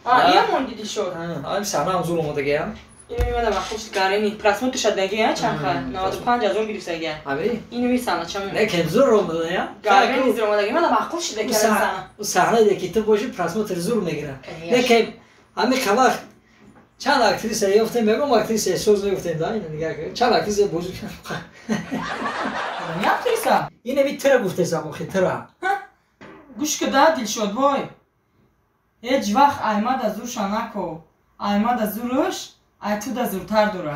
اینم من دیدی شد این صحنه هم زور اومده گیم اینو میمدم خوش گرینی پرسمون تو دگی ها چند خواهد 95 از اون گریفته گیم اینو میسانه چمون نه که زور اومده یا گرینی زور اومده گیم من خوش شده که اون صحنه دیگه تو باشی پرسمون تر زور میگیره نه که همه خلاق چند اکتریس یافتیم میگم اکتریس سوز نیفتیم دا اینو نگاه کن چند اکتریس بزرگ نه اکتریسا اینه می تر گفته سامو خطر گوش که دل شد وای هیچ وقت احمد از زورش نکو احمد از زورش تو دا زورتر دوره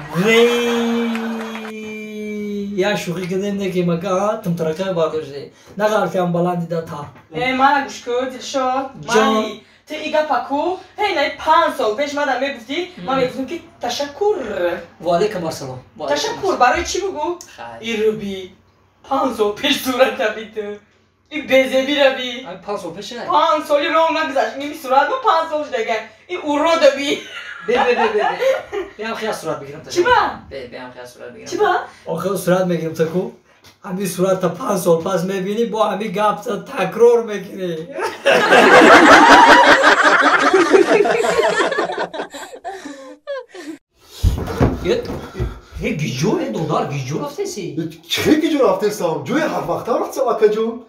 یا شوخی کردیم نه که مگه تم ترکه باشه نگار که ام بلندی دا تا من گوش که دل شد مانی تو ایگا پاکو هی نه 5 سال پیش مادر میگفتی ما میگفتیم که تشکر و علیکم السلام تشکر برای چی بگو این روبی 5 سال پیش صورت بیت این بزبی روی 5 سال پیش 5 سالی رو نگذشت میمی صورت با 5 سالش دیگه این اورو دبی بیام خیلی صورت بگیرم تا چی با؟ بیام خیلی صورت بگیرم چی با؟ آخه صورت میگیرم تا کو همی صورت تا 5 سال پس میبینی با همی گپ تا تکرار میکنی یه گیجو دلار گیجو رفته سی چه گیجو رفته سام جوی هر وقت رفته مکه جون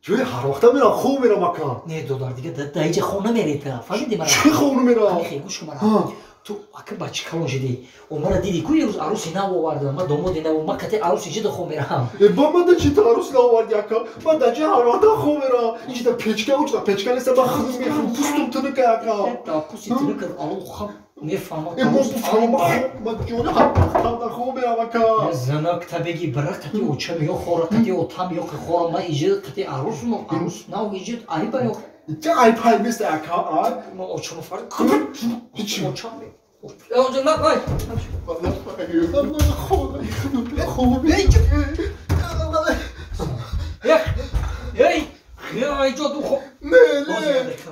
جوی هر وقت میرم خوب میرم مکه نه دلار دیگه دایچه خونه میری تا فهمیدی مرا چه خونه میرم خیلی گوش کن مرا تو اگه بچه کلون شدی و مرا دیدی کو یه روز عروسی نو آوردم ما دامادی نو ما کتی عروسی جد خوب میرم با من چی تا عروس نو آوردی اکا من در جه هر وقت خوب میرم اینجا پیچکه اوچ پیچکه نیست من خودم میخوام پوستم تو نکه اکا تا پوستی تو نکه الو خب میفهمم ما بفهمم من جون هر خوب میرم اکا زنک تا بگی برکتی او چه میو خورکتی او تا میو که خورم ما ایجاد کتی عروس نو ایجاد ای باید چه ای پای میست اکا ما او چه مفرد هیچی او چه می او جن نه بای خوب یا اینجا تو خوب نه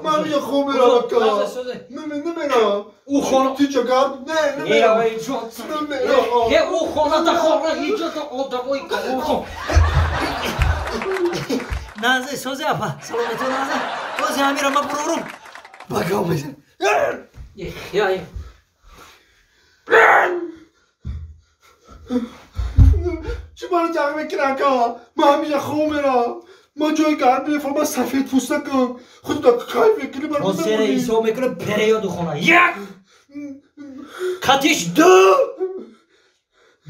من یه خوب میرم اکا نمیرم او خانه تی چکار نه یا نمیرم اینجا نمیرم که او خانه تا خورا اینجا تا آدمای کارو نازه سوزه اپا سلامتون نازه سوزه امیرم ما برورم بگو میزن یا چی برای جمع میکنه که من همیشه خوب میرم ما جای گرم بیفرم من سفید پوسته کن خود دا کار میکنی برای من سر ایسا میکنه پریو دو خونه یک کتیش دو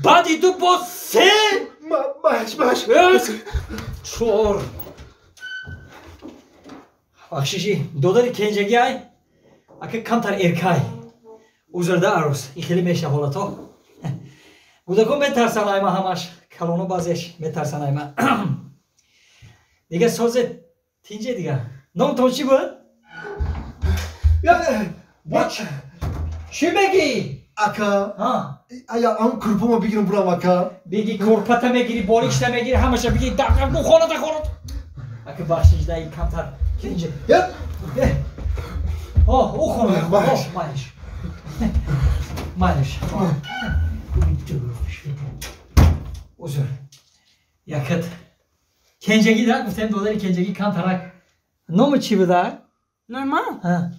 بعدی دو با سه باش چور آخشیشی دوداری کنجگی های اکه کمتر ارکای اوزرده عروس این خیلی میشه حالا تو گودکو میترسن ایما همش کلونو بازش میترسن ایما دیگه سوزه تینجه دیگه نام تو چی بود؟ باچ چی بگی؟ اکا ایا ام کرپومو بگیرم برام اکا بگی کرپتا میگیری باریکشتا میگیری همشه بگی دقیق دو خونه اکه بخشیش دایی کمتر تینجه او خونه مالش اوزر یکت کنجگی در گفتم دوداری کنجگی کم ترک نام چی بوده؟ نه من؟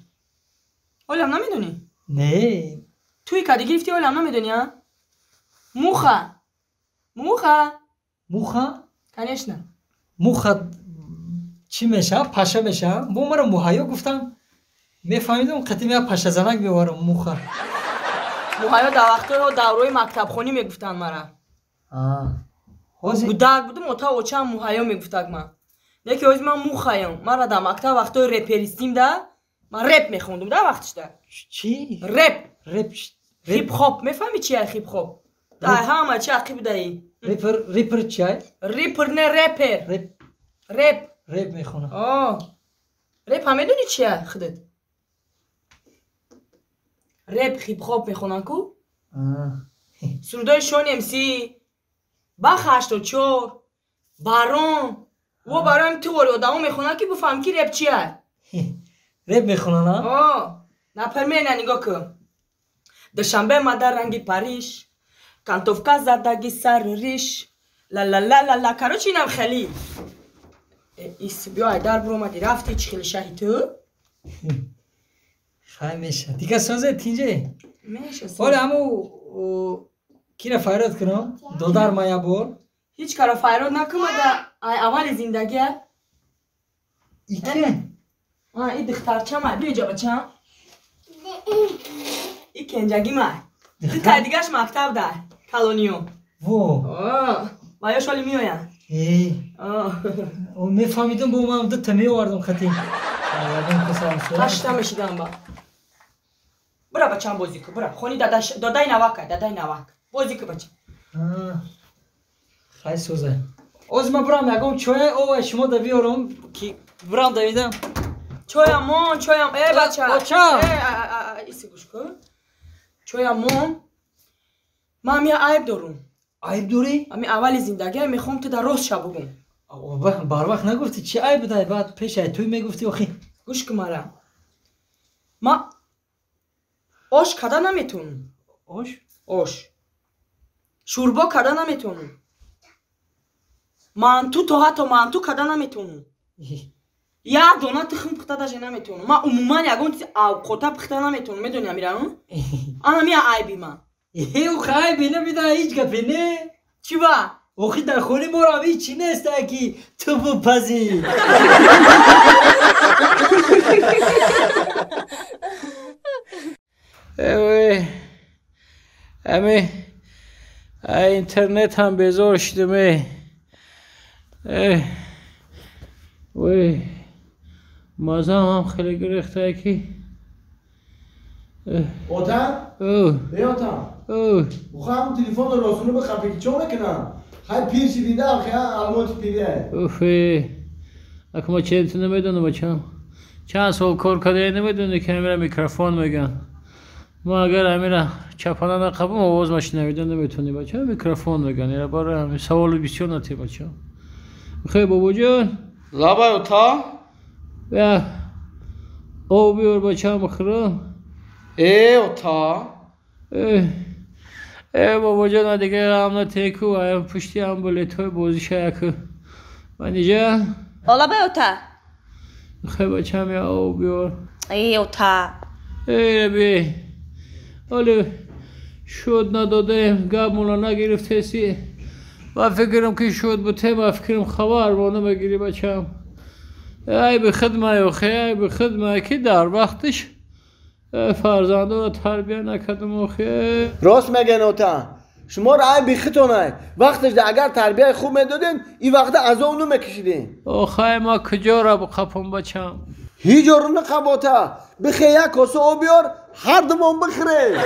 اولم نمیدونی؟ نه توی کدی گرفتی اولم نمیدونی ها؟ موخه؟ کنیش نه موخه چی میشه؟ پشه میشه؟ با مرا موهایو گفتم میفهمیدم قطعی پشه زنک بیوارم موخه موهایو در وقتا دوروی مکتب خونی میگفتن مرا بودک بودم اتا اوچه هم موهایو میگفتک من یکی اوز من موخایم مرا در مکتب وقتا رپریستیم ده من رپ میخوندم در وقتش ده چی؟ رپ هیپ خوب میفهمی چیه هیپ خوب؟ در همه چی عقیب دهی ریپر چیه؟ ریپر نه رپر رپ میخونه رپ همه دونی چیه خودت؟ رپ هیپ خوب میخونن کو؟ سرودای شون امسی بخ 84 بارون و برام تو ولی آدمو میخونن که بفهم که رپ چیه رپ میخونن ها؟ نپرمینه نگاه کن دوشنبه مادر رنگی پاریش کانتوفکا زدگی سر ریش لا لا لا لا لا کاروچ اینم خیلی ایس بیا در برو مدی رفتی چی خیلی شهی تو؟ خیلی میشه دیگه سازه تینجه میشه حالا همو کیره فایرات کنم دودار مایا بول هیچ کار فایرات نکنم در اول زندگی ایکه این دخترچه ما بیا جا بچم این کنجگی ما این تایدیگش مکتب در کالونیو بایا شالی میوین میفهمیدم با من دو تمی آوردم خطی هشتا میشیدم با برا بچم بازی که برا خونی دادای نوک بازی که بچم خیلی سوزه از من برام یکم چوه او شما دا بیارم که برام دویدم چویم ای بچه ایسی گوش کن چویم من می عیب دارم عیب دوری؟ امی اولی زندگی میخوام تو در راست شب بگم بار وقت نگفتی چی عیب داری بعد پیش توی میگفتی آخی گوش کن مرا ما آش کدا نمیتونم آش شوربا کدا نمیتونم تا حتی مانتو کدا نمیتونم یا دونه تخم پخته داشته نمیتونم ما عموما یگون چیز اوقاتا پخته نمیتونم میدونی امیرم انا می عیبی من او عیبی نمیده هیچ گپی نه چی با؟ اوخی در خونی ما روی چی نیست اکی تو بپزی امی اینترنت هم بزار شدمه وای مازم هم خیلی گرفته اکی اوتن؟ اوتن بخوام تلفن رو راسونو به خفه چون میکنم خیلی پیر شدیده خیلی علمات پیده اکه ما چه انتو نمیدونم بچم چند سال کار کده نمیدونه که همیره میکروفون میگن ما اگر همیره چپانه نقبم آواز ماشین نمیدون نمیتونی بچم میکروفون میگن یه باره همی سوال بسیار نتی بچم خیلی بابا جان لابا اوتا بیا او بیار بچم بخورم اوتا بابا جان دیگه هم نتیکو ایم پشتی هم بله توی بازی شاکو من دیجا حالا به اوتا خیلی بچم یا او بیار اوتا ربی حالا شد نداده گب مولا نگرفته سی و فکرم که شد بوده و فکرم خبر با نمگیری بچم ای به خدمه اخی ای به خدمه که در وقتش فرزنده رو تربیه نکردم اخی راست میگن اوتن شما رای بیختونه وقتش اگر تربیه خوب میدادین این وقت از اونو میکشیدین آخه ما کجا را بخپم بچم هیچ جا رو نخباته بخی یک کاسه او بیار هر دمان بخره